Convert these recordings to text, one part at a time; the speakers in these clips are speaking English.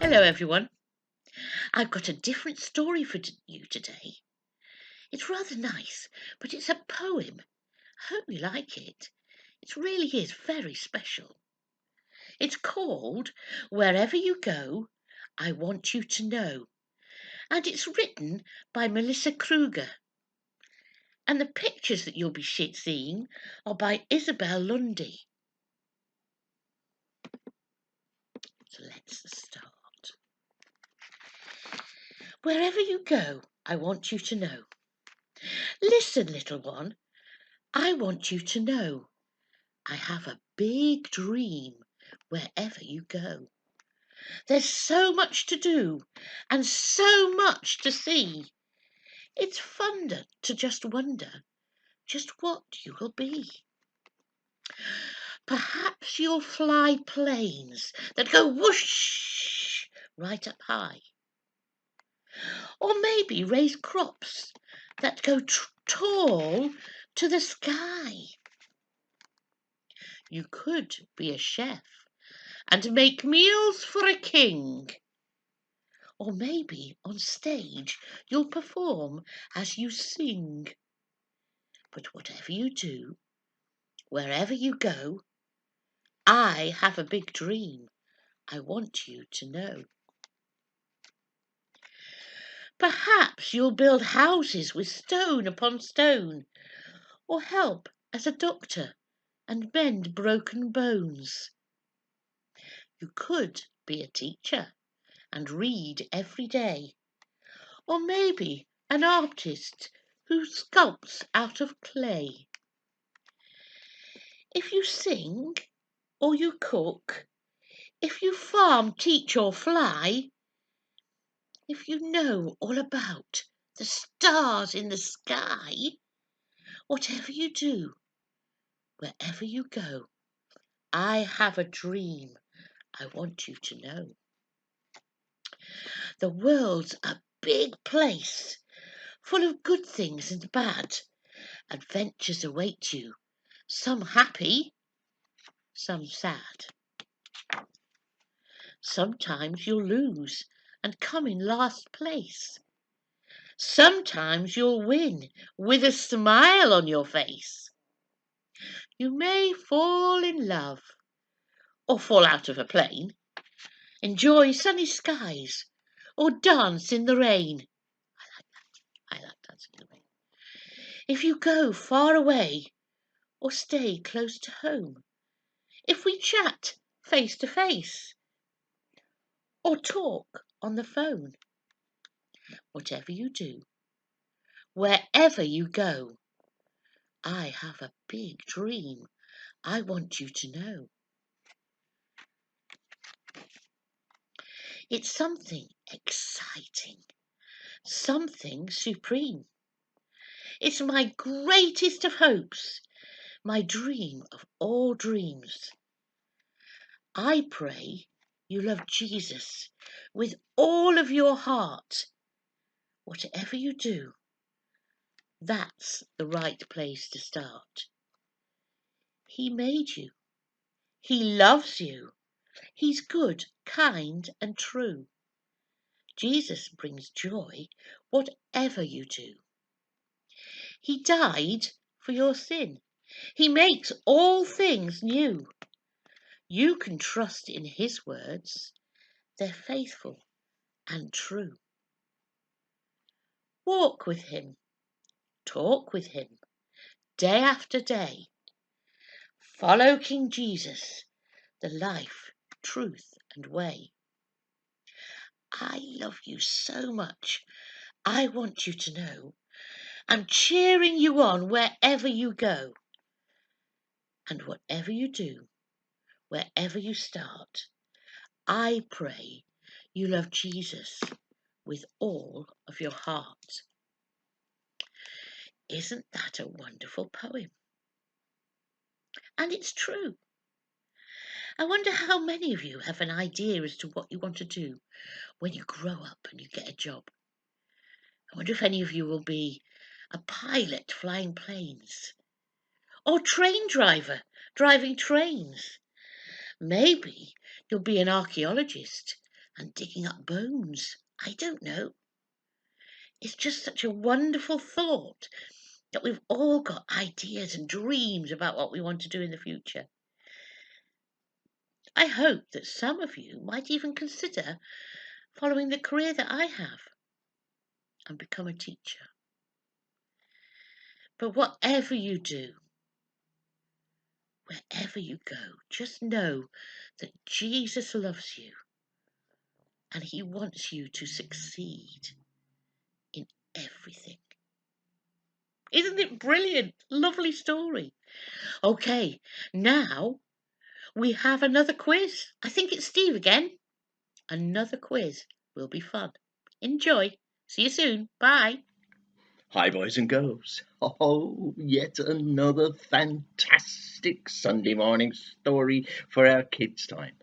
Hello, everyone. I've got a different story for you today. It's rather nice, but it's a poem. I hope you like it. It really is very special. It's called Wherever You Go, I Want You to Know, and it's written by Melissa Kruger. And the pictures that you'll be seeing are by Isabel Lundy. So let's start. Wherever you go, I want you to know. Listen, little one, I want you to know. I have a big dream wherever you go. There's so much to do and so much to see. It's fun to just wonder just what you will be. Perhaps you'll fly planes that go whoosh right up high. Or maybe raise crops that go tall to the sky. You could be a chef and make meals for a king. Or maybe on stage you'll perform as you sing. But whatever you do, wherever you go, I have a big dream I want you to know. Perhaps you'll build houses with stone upon stone, or help as a doctor and mend broken bones. You could be a teacher and read every day, or maybe an artist who sculpts out of clay. If you sing or you cook, if you farm, teach or fly, if you know all about the stars in the sky, whatever you do, wherever you go, I have a dream I want you to know. The world's a big place, full of good things and bad. Adventures await you, some happy, some sad. Sometimes you'll lose and come in last place. Sometimes you'll win with a smile on your face. You may fall in love or fall out of a plane, enjoy sunny skies or dance in the rain. I like dancing in the rain. If you go far away or stay close to home, if we chat face to face or talk on the phone, whatever you do, wherever you go, I have a big dream I want you to know. It's something exciting, something supreme. It's my greatest of hopes, my dream of all dreams. I pray you love Jesus with all of your heart. Whatever you do, that's the right place to start. He made you. He loves you. He's good, kind and true. Jesus brings joy whatever you do. He died for your sin. He makes all things new. You can trust in his words. They're faithful and true. Walk with him. Talk with him. Day after day. Follow King Jesus, the life, truth and way. I love you so much. I want you to know I'm cheering you on wherever you go. And whatever you do, wherever you start, I pray you love Jesus with all of your heart. Isn't that a wonderful poem? And it's true. I wonder how many of you have an idea as to what you want to do when you grow up and you get a job. I wonder if any of you will be a pilot flying planes, or train driver driving trains. Maybe you'll be an archaeologist and digging up bones. I don't know. It's just such a wonderful thought that we've all got ideas and dreams about what we want to do in the future. I hope that some of you might even consider following the career that I have and become a teacher. But whatever you do, wherever you go, just know that Jesus loves you and he wants you to succeed in everything. Isn't it brilliant? Lovely story. Okay, now we have another quiz. I think it's Steve again. Another quiz will be fun. Enjoy. See you soon. Bye. Hi, boys and girls. Oh, yet another fantastic Sunday morning story for our kids' time.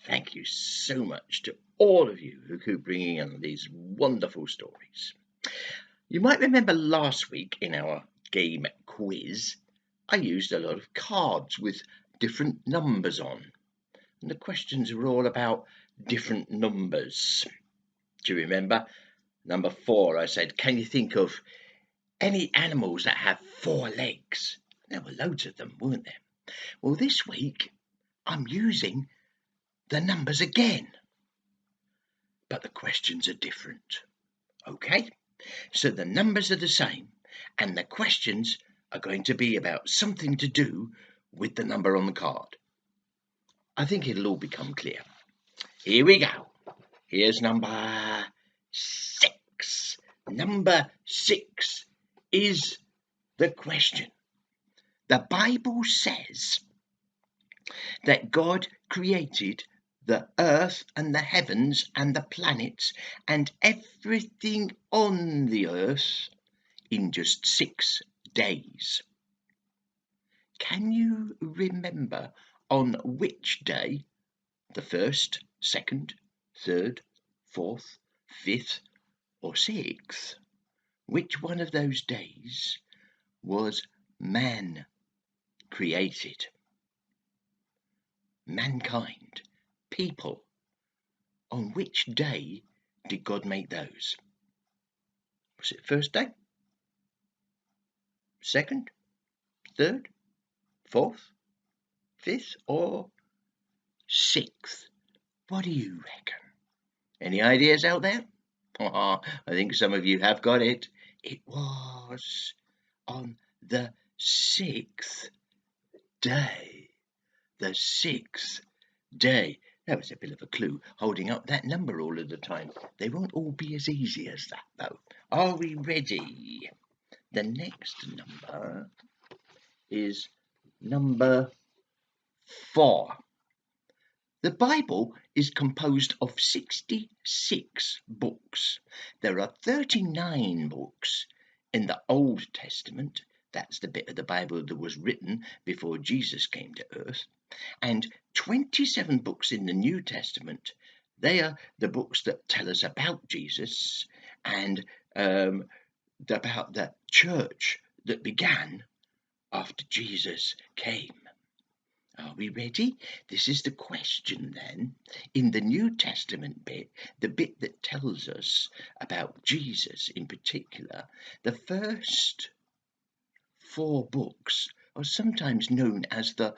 Thank you so much to all of you who keep bringing in these wonderful stories. You might remember last week in our game quiz, I used a lot of cards with different numbers on. And the questions were all about different numbers. Do you remember? Number 4, I said, can you think of any animals that have 4 legs? There were loads of them, weren't there? Well, this week I'm using the numbers again, but the questions are different. Okay, so the numbers are the same, and the questions are going to be about something to do with the number on the card. I think it'll all become clear. Here we go. Here's number 6. Number 6 is the question. The Bible says that God created the earth and the heavens and the planets and everything on the earth in just 6 days. Can you remember on which day, the first, second, third, fourth, fifth, or sixth, which one of those days was man created? Mankind, people. On which day did God make those? Was it first day? Second? Third? Fourth? Fifth? Or sixth? What do you reckon? Any ideas out there? I think some of you have got it. It was on the 6th day. The 6th day. That was a bit of a clue, holding up that number all of the time. They won't all be as easy as that, though. Are we ready? The next number is number 4. The Bible is composed of 66 books. There are 39 books in the Old Testament. That's the bit of the Bible that was written before Jesus came to earth. And 27 books in the New Testament. They are the books that tell us about Jesus and about the church that began after Jesus came. Are we ready? This is the question then. In the New Testament bit, the bit that tells us about Jesus in particular, the first 4 books are sometimes known as the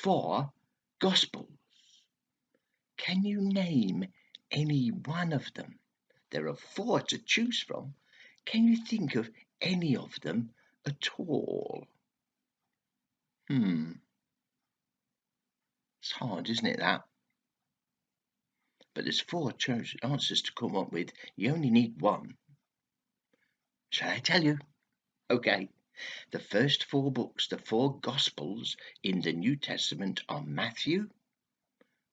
4 Gospels. Can you name any one of them? There are 4 to choose from. Can you think of any of them at all? It's hard, isn't it, that? But there's 4 answers to come up with. You only need one. Shall I tell you? Okay. The first 4 books, the 4 Gospels in the New Testament are Matthew,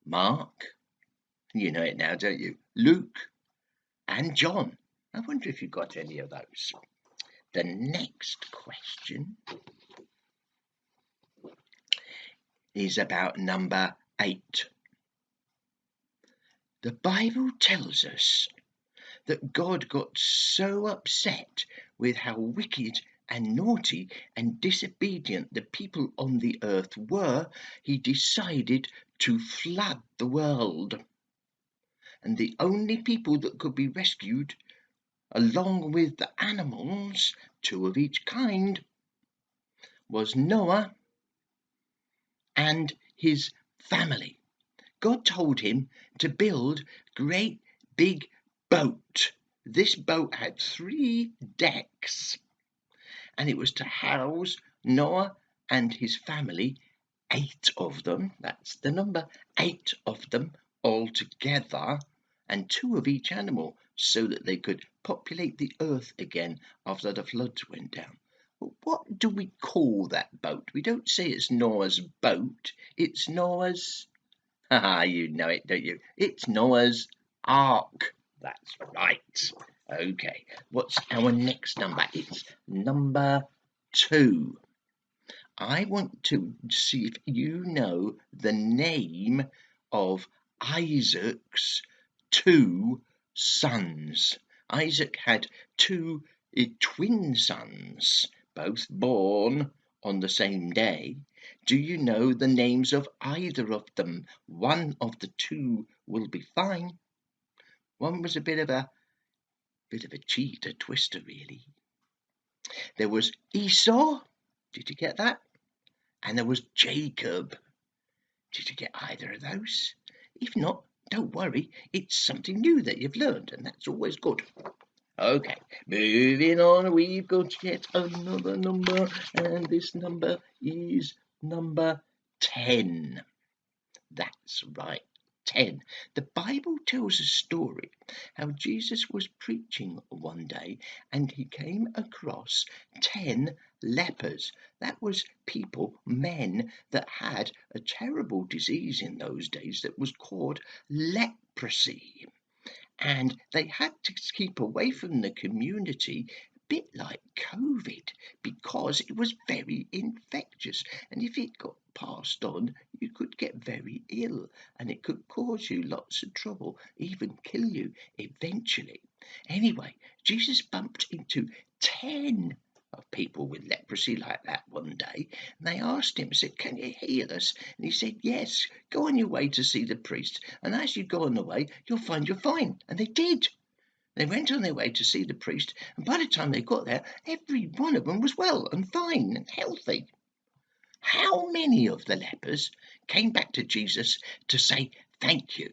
Mark, you know it now, don't you? Luke, and John. I wonder if you got any of those. The next question is about number 8. The Bible tells us that God got so upset with how wicked and naughty and disobedient the people on the earth were, he decided to flood the world. and the only people that could be rescued, along with the animals, 2 of each kind, was Noah and his family. God told him to build a great big boat. This boat had 3 decks, and it was to house Noah and his family, 8 of them. That's the number, 8 of them all together, and 2 of each animal, so that they could populate the earth again after the floods went down. But what do we call that boat? We don't say it's Noah's boat. It's Noah's... you know it, don't you? It's Noah's Ark. That's right. Okay, what's our next number? It's number 2. I want to see if you know the name of Isaac's 2 sons. Isaac had 2 twin sons, both born on the same day. Do you know the names of either of them? One of the 2 will be fine. One was a bit of a cheat, a twister, really. There was Esau. Did you get that? And there was Jacob. Did you get either of those? If not, don't worry. It's something new that you've learned, and that's always good. Okay, moving on. We've got yet another number, and this number is number 10. That's right, 10. The Bible tells a story how Jesus was preaching one day and he came across 10 lepers. That was people, men, that had a terrible disease in those days that was called leprosy. And they had to keep away from the community, a bit like COVID, because it was very infectious. And if it got passed on, you could get very ill, and it could cause you lots of trouble, even kill you eventually. Anyway, Jesus bumped into 10 of people with leprosy like that one day, and they asked him, said, "Can you heal us?" And he said, "Yes, go on your way to see the priest, and as you go on the way, you'll find you're fine." And they did. They went on their way to see the priest, and by the time they got there, every one of them was well and fine and healthy. How many of the lepers came back to Jesus to say thank you?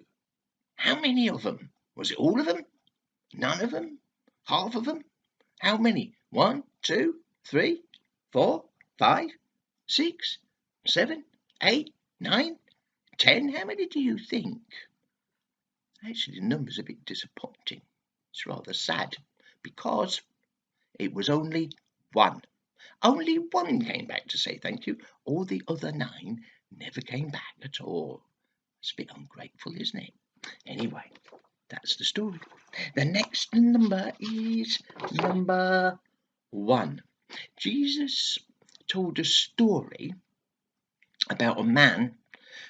How many of them? Was it all of them? None of them? Half of them? How many? 1, 2, 3, 4, 5, 6, 7, 8, 9, 10? How many do you think? Actually, the number's a bit disappointing. It's rather sad, because it was only 1. Only 1 came back to say thank you. All the other 9 never came back at all. It's a bit ungrateful, isn't it? Anyway, that's the story. The next number is number 1. Jesus told a story about a man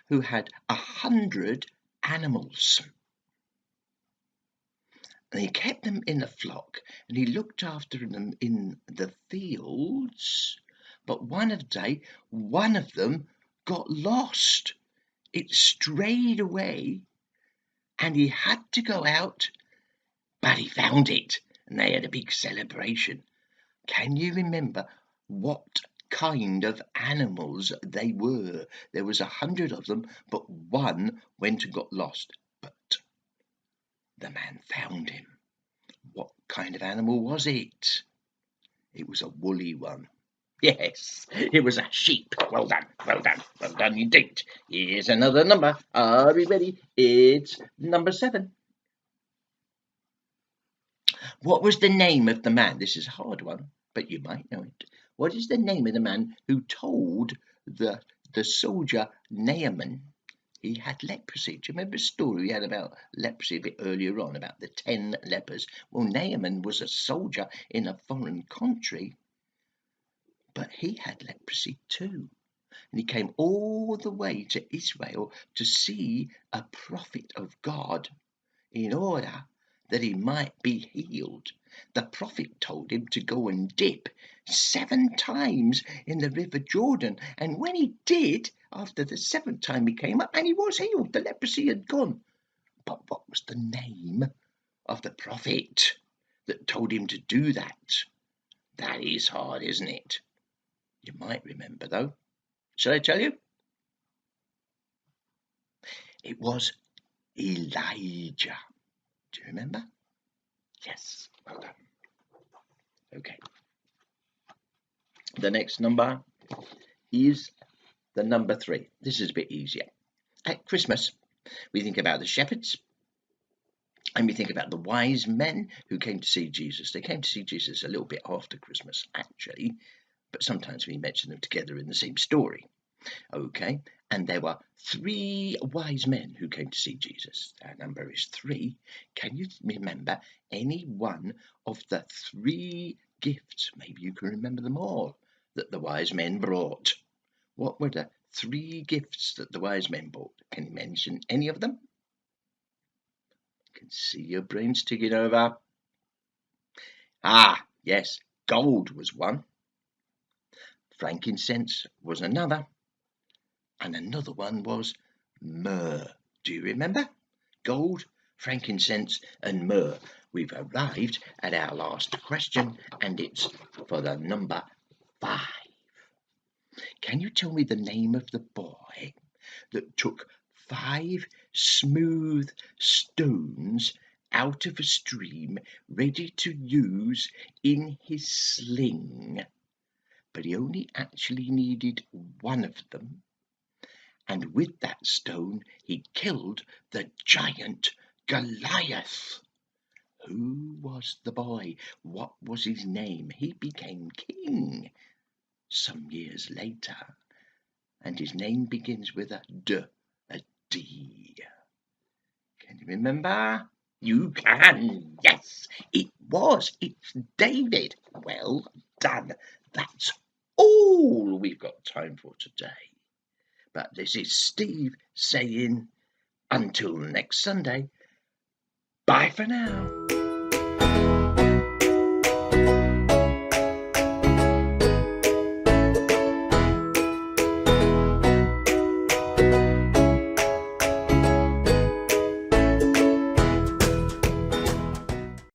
who had 100 animals. And he kept them in a flock, and he looked after them in the fields. But one day, one of them got lost. It strayed away, and he had to go out, but he found it, and they had a big celebration. Can you remember what kind of animals they were? There was 100 of them, but one went and got lost. But the man found him. What kind of animal was it? It was a woolly one. Yes, it was a sheep. Well done, well done, well done indeed. Here's another number. Are we ready? It's number 7. What was the name of the man? This is a hard one, but you might know it. What is the name of the man who told the soldier Naaman he had leprosy? Do you remember the story we had about leprosy a bit earlier on, about the 10 lepers? Well, Naaman was a soldier in a foreign country, but he had leprosy too. And he came all the way to Israel to see a prophet of God in order that he might be healed. The prophet told him to go and dip 7 times in the river Jordan. And when he did, after the 7th time he came up and he was healed. The leprosy had gone. But what was the name of the prophet that told him to do that? That is hard, isn't it? You might remember, though. Shall I tell you? It was Elijah. Do you remember? Yes. Well done. Okay. The next number is the number 3. This is a bit easier. At Christmas, we think about the shepherds and we think about the wise men who came to see Jesus. They came to see Jesus a little bit after Christmas, actually, but sometimes we mention them together in the same story. Okay, and there were 3 wise men who came to see Jesus. Our number is 3. Can you remember any one of the 3 gifts? Maybe you can remember them all that the wise men brought. What were the 3 gifts that the wise men brought? Can you mention any of them? I can see your brains ticking over. Ah, yes, gold was one. Frankincense was another. And another one was myrrh. Do you remember? Gold, frankincense, and myrrh. We've arrived at our last question, and it's for the number 5. Can you tell me the name of the boy that took 5 smooth stones out of a stream ready to use in his sling? But he only actually needed one of them. And with that stone he killed the giant Goliath. Who was the boy? What was his name? He became king some years later, and his name begins with a D, a D. Can you remember? You can, yes, it's David. Well done. That's all we've got time for today. But this is Steve saying, until next Sunday, bye for now.